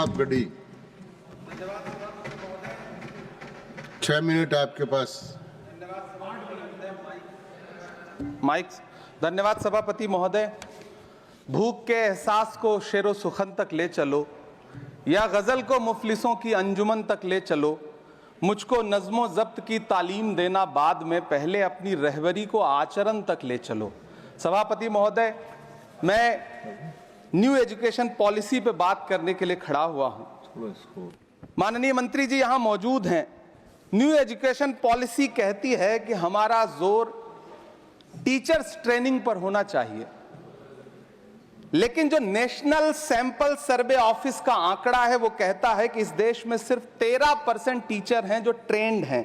प्रताप गढ़ी। 6 minute आपके पास। Mic. धन्यवाद सभापति महोदय। भूख के एहसास को शेरो सुखन तक ले चलो, या गजल को मुफलिसों की अंजुमन तक ले चलो। मुझको नज़्मो ज़ब्त की तालीम देना बाद में, पहले अपनी रहबरी को आचरण तक ले चलो। सभापति महोदय, मैं न्यू एजुकेशन पॉलिसी पे बात करने के लिए खड़ा हुआ हूं। माननीय मंत्री जी यहां मौजूद हैं। न्यू एजुकेशन पॉलिसी कहती है कि हमारा जोर टीचर्स ट्रेनिंग पर होना चाहिए, लेकिन जो नेशनल सैंपल सर्वे ऑफिस का आंकड़ा है वो कहता है कि इस देश में सिर्फ 13% टीचर हैं जो ट्रेंड हैं।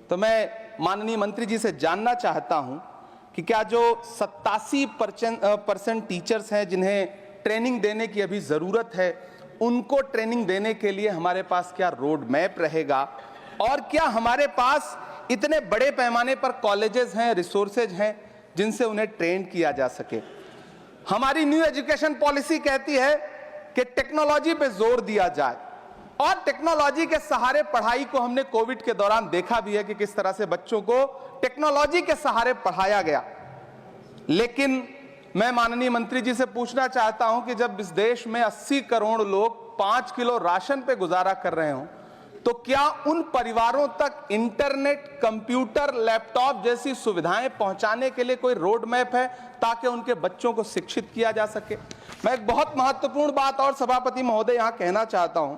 तो मैं माननीय मंत्री जी से जानना चाहता हूं कि क्या जो 87% टीचर्स हैं जिन्हें ट्रेनिंग देने की अभी जरूरत है, उनको ट्रेनिंग देने के लिए हमारे पास क्या रोड मैप रहेगा, और क्या हमारे पास इतने बड़े पैमाने पर कॉलेजेस हैं, रिसोर्सेज हैं जिनसे उन्हें ट्रेन किया जा सके। हमारी न्यू एजुकेशन पॉलिसी कहती है कि टेक्नोलॉजी पे जोर दिया जाए, और टेक्नोलॉजी के सहारे पढ़ाई को हमने कोविड के दौरान देखा भी है कि किस तरह से बच्चों को टेक्नोलॉजी के सहारे पढ़ाया गया। लेकिन मैं माननीय मंत्री जी से पूछना चाहता हूं कि जब इस देश में 80 करोड़ लोग 5 किलो राशन पे गुजारा कर रहे हों, तो क्या उन परिवारों तक इंटरनेट, कंप्यूटर, लैपटॉप जैसी सुविधाएं पहुंचाने के लिए कोई रोड मैप है ताकि उनके बच्चों को शिक्षित किया जा सके? मैं एक बहुत महत्वपूर्ण बात और सभापति महोदय यहां कहना चाहता हूं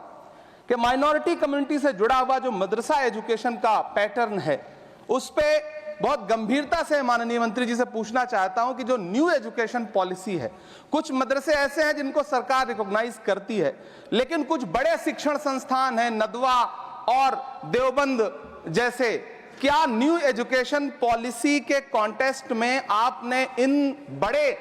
कि माइनॉरिटी कम्युनिटी से जुड़ा हुआ जो मदरसा एजुकेशन का पैटर्न है, उस पे बहुत गंभीरता से माननीय मंत्री जी से पूछना चाहता हूं कि जो न्यू एजुकेशन पॉलिसी है, कुछ मदरसे ऐसे हैं जिनको सरकार रिकॉग्नाइज करती है, लेकिन कुछ बड़े शिक्षण संस्थान हैं, नदवा और देवबंद जैसे, क्या न्यू एजुकेशन पॉलिसी के कॉन्टेस्ट में आपने इन बड़े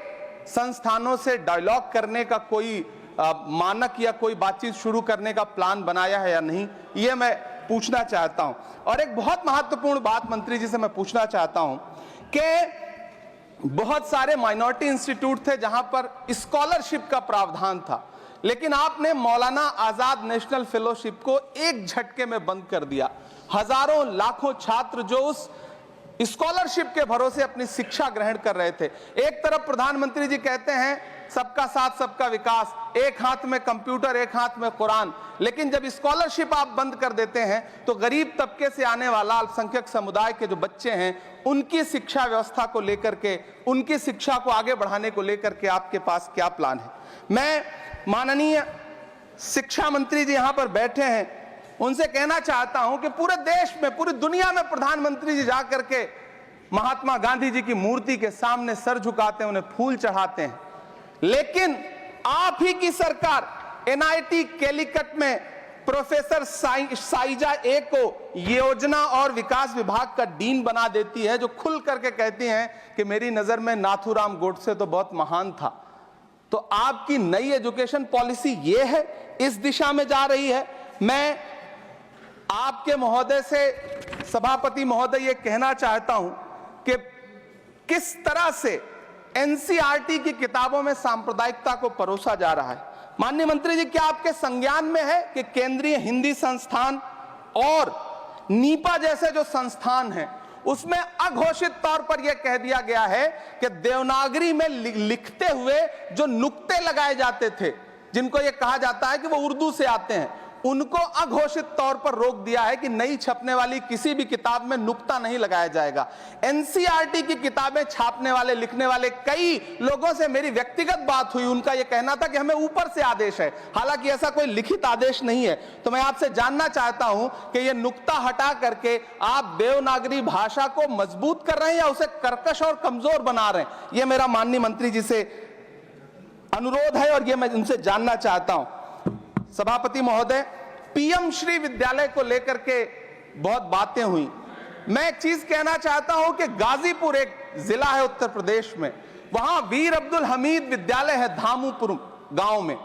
संस्थानों से डायलॉग करने का कोई मानक या कोई बातचीत शुरू करने का प्लान बनाया है या नहीं, ये मैं पूछना चाहता हूं। और एक बहुत महत्वपूर्ण बात मंत्री जी से मैं पूछना चाहता हूं कि बहुत सारे माइनॉरिटी इंस्टीट्यूट थे जहां पर स्कॉलरशिप का प्रावधान था, लेकिन आपने मौलाना आजाद नेशनल फेलोशिप को एक झटके में बंद कर दिया। हजारों लाखों छात्र जो उस स्कॉलरशिप के भरोसे अपनी शिक्षा ग्रहण कर रहे थे। एक तरफ प्रधानमंत्री जी कहते हैं सबका साथ सबका विकास, एक हाथ में कंप्यूटर एक हाथ में कुरान, लेकिन जब स्कॉलरशिप आप बंद कर देते हैं तो गरीब तबके से आने वाला अल्पसंख्यक समुदाय के जो बच्चे हैं, उनकी शिक्षा व्यवस्था को लेकर के, उनकी शिक्षा को आगे बढ़ाने को लेकर के आपके पास क्या प्लान है? मैं माननीय शिक्षा मंत्री जी यहां पर बैठे हैं, उनसे कहना चाहता हूं कि पूरे देश में, पूरी दुनिया में प्रधानमंत्री जी जाकर के महात्मा गांधी जी की मूर्ति के सामने सर झुकाते हैं, उन्हें फूल चढ़ाते हैं, लेकिन आप ही की सरकार एनआईटी कैलीकट में प्रोफेसर साइजा ए को योजना और विकास विभाग का डीन बना देती है, जो खुल करके कहती हैं कि मेरी नजर में नाथूराम गोडसे तो बहुत महान था। तो आपकी नई एजुकेशन पॉलिसी ये है, इस दिशा में जा रही है। मैं आपके महोदय से, सभापति महोदय, ये कहना चाहता हूं कि किस तरह से एनसीईआरटी की किताबों में सांप्रदायिकता को परोसा जा रहा है। माननीय मंत्री जी, क्या आपके संज्ञान में है कि केंद्रीय हिंदी संस्थान और नीपा जैसे जो संस्थान हैं, उसमें अघोषित तौर पर यह कह दिया गया है कि देवनागरी में लिखते हुए जो नुक्ते लगाए जाते थे, जिनको यह कहा जाता है कि वो उर्दू से आते हैं, उनको अघोषित तौर पर रोक दिया है कि नई छपने वाली किसी भी किताब में नुक्ता नहीं लगाया जाएगा। एनसीईआरटी की किताबें छापने वाले, लिखने वाले कई लोगों से मेरी व्यक्तिगत बात हुई, उनका यह कहना था कि हमें ऊपर से आदेश है, हालांकि ऐसा कोई लिखित आदेश नहीं है। तो मैं आपसे जानना चाहता हूं कि यह नुक्ता हटा करके आप देवनागरी भाषा को मजबूत कर रहे हैं या उसे कर्कश और कमजोर बना रहे हैं? यह मेरा माननीय मंत्री जी से अनुरोध है और यह मैं उनसे जानना चाहता हूं। सभापति महोदय, पीएम श्री विद्यालय को लेकर के बहुत बातें हुई। मैं एक चीज कहना चाहता हूं कि गाजीपुर एक जिला है उत्तर प्रदेश में, वहां वीर अब्दुल हमीद विद्यालय है धामूपुर गांव में।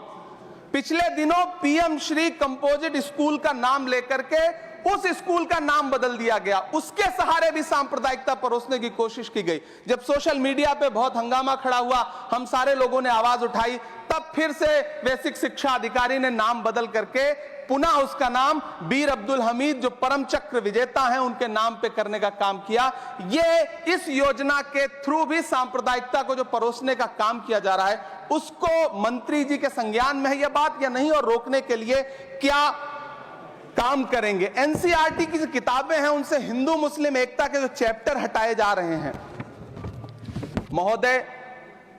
पिछले दिनों पीएम श्री कंपोजिट स्कूल का नाम लेकर के उस स्कूल का नाम बदल दिया गया, उसके सहारे भी सांप्रदायिकता परोसने की कोशिश की गई। जब सोशल मीडिया पे बहुत हंगामा खड़ा हुआ, हम सारे लोगों ने आवाज उठाई, तब फिर से बेसिक शिक्षा अधिकारी ने नाम बदल करके पुनः उसका नाम बीर अब्दुल हमीद, जो परम चक्र विजेता हैं, उनके नाम पे करने का काम किया। ये इस योजना के थ्रू भी सांप्रदायिकता को जो परोसने का काम किया जा रहा है, उसको मंत्री जी के संज्ञान में है यह बात या नहीं, और रोकने के लिए क्या काम करेंगे। एनसीईआरटी की जो किताबें हैं, उनसे हिंदू मुस्लिम एकता के जो चैप्टर हटाए जा रहे हैं। महोदय,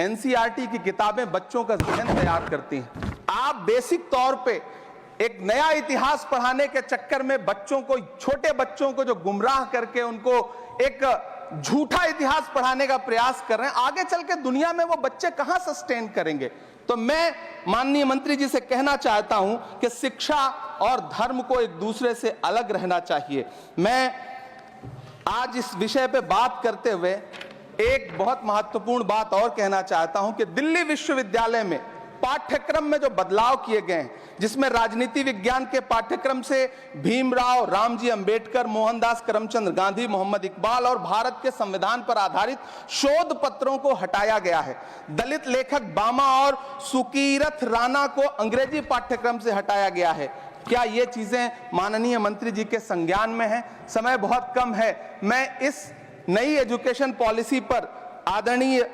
एनसीईआरटी की किताबें बच्चों का ज़हन तैयार करती हैं। आप बेसिक तौर पे एक नया इतिहास पढ़ाने के चक्कर में बच्चों को, छोटे बच्चों को जो गुमराह करके उनको एक झूठा इतिहास पढ़ाने का प्रयास कर रहे हैं, आगे चल के दुनिया में वो बच्चे कहां सस्टेन करेंगे। तो मैं माननीय मंत्री जी से कहना चाहता हूं कि शिक्षा और धर्म को एक दूसरे से अलग रहना चाहिए। मैं आज इस विषय पे बात करते हुए एक बहुत महत्वपूर्ण बात और कहना चाहता हूं कि दिल्ली विश्वविद्यालय में पाठ्यक्रम में जो बदलाव किए गए हैं, जिसमें राजनीति विज्ञान के पाठ्यक्रम से भीमराव, रामजी अंबेडकर, मोहनदास करमचंद गांधी, मोहम्मद इकबाल और भारत के संविधान पर आधारित शोध पत्रों को हटाया गया है। दलित लेखक बामा और सुकीरथ राणा को अंग्रेजी पाठ्यक्रम से हटाया गया है। क्या ये चीजें माननीय मंत्री जी के संज्ञान में है? समय बहुत कम है। मैं इस नई एजुकेशन पॉलिसी पर आदरणीय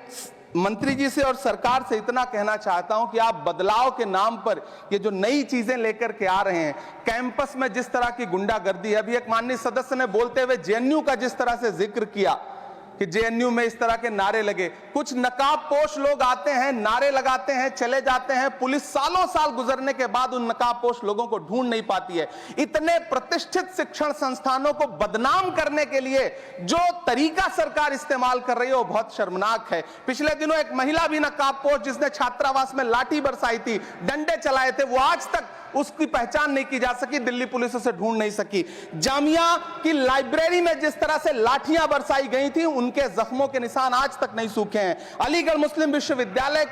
मंत्री जी से और सरकार से इतना कहना चाहता हूं कि आप बदलाव के नाम पर ये जो नई चीजें लेकर के आ रहे हैं, कैंपस में जिस तरह की गुंडागर्दी है, अभी एक माननीय सदस्य ने बोलते हुए जेएनयू का जिस तरह से जिक्र किया कि जेएनयू में इस तरह के नारे लगे, कुछ नकाबपोश लोग आते हैं, नारे लगाते हैं, चले जाते हैं, पुलिस सालों साल गुजरने के बाद उन नकाबपोश लोगों को ढूंढ नहीं पाती है। इतने प्रतिष्ठित शिक्षण संस्थानों को बदनाम करने के लिए जो तरीका सरकार इस्तेमाल कर रही है वो बहुत शर्मनाक है। पिछले दिनों एक महिला भी नकाबपोश, जिसने छात्रावास में लाठी बरसाई थी, डंडे चलाए थे, वो आज तक उसकी पहचान नहीं की जा सकी, दिल्ली पुलिस उसे ढूंढ नहीं सकी। जामिया की लाइब्रेरी में जिस तरह से लाठियां बरसाई गई थी, उनके जख्मों के निशान आज तक नहीं सूखे हैं। अलीगढ़ मुस्लिम विश्वविद्यालय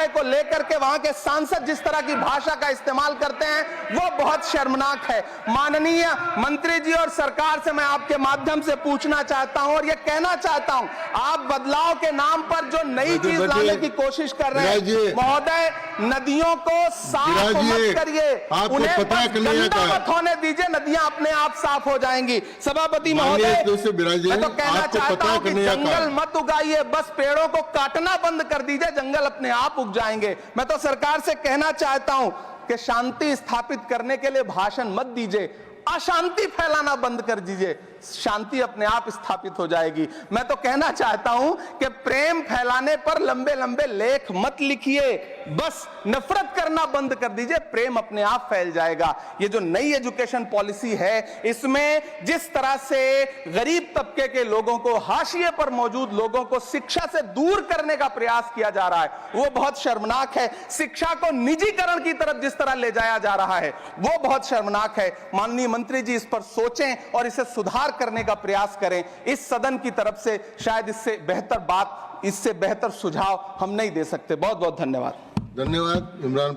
को लेकर के वहां के सांसद जिस तरह की भाषा का इस्तेमाल करते हैं, वो बहुत शर्मनाक है। माननीय मंत्री जी और सरकार से मैं आपके माध्यम से पूछना चाहता हूं और यह कहना चाहता हूं, आप बदलाव के नाम पर जो नई चीज लाने की कोशिश कर रहे हैं, महोदय, नदियों को साफ मत करिए, उन्हें गंदा मत होने दीजिए, नदियां अपने आप साफ हो जाएंगी। सभापति महोदय, मैं तो कहना चाहता हूं कि जंगल मत उगाइए, बस पेड़ों को काटना बंद कर दीजिए, जंगल अपने आप उग जाएंगे। मैं तो सरकार से कहना चाहता हूं कि शांति स्थापित करने के लिए भाषण मत दीजिए, अशांति फैलाना बंद कर दीजिए, शांति अपने आप स्थापित हो जाएगी। मैं तो कहना चाहता हूं कि प्रेम फैलाने पर लंबे लंबे लेख मत लिखिए, बस नफरत करना बंद कर दीजिए, प्रेम अपने आप फैल जाएगा। ये जो नई एजुकेशन पॉलिसी है, इसमें जिस तरह से गरीब तबके के लोगों को, हाशिए पर मौजूद लोगों को शिक्षा से दूर करने का प्रयास किया जा रहा है, वो बहुत शर्मनाक है। शिक्षा को निजीकरण की तरफ जिस तरह ले जाया जा रहा है, वो बहुत शर्मनाक है। माननीय मंत्री जी इस पर सोचें और इसे सुधार करने का प्रयास करें। इस सदन की तरफ से शायद इससे बेहतर बात, इससे बेहतर सुझाव हम नहीं दे सकते। बहुत बहुत धन्यवाद। धन्यवाद इमरान।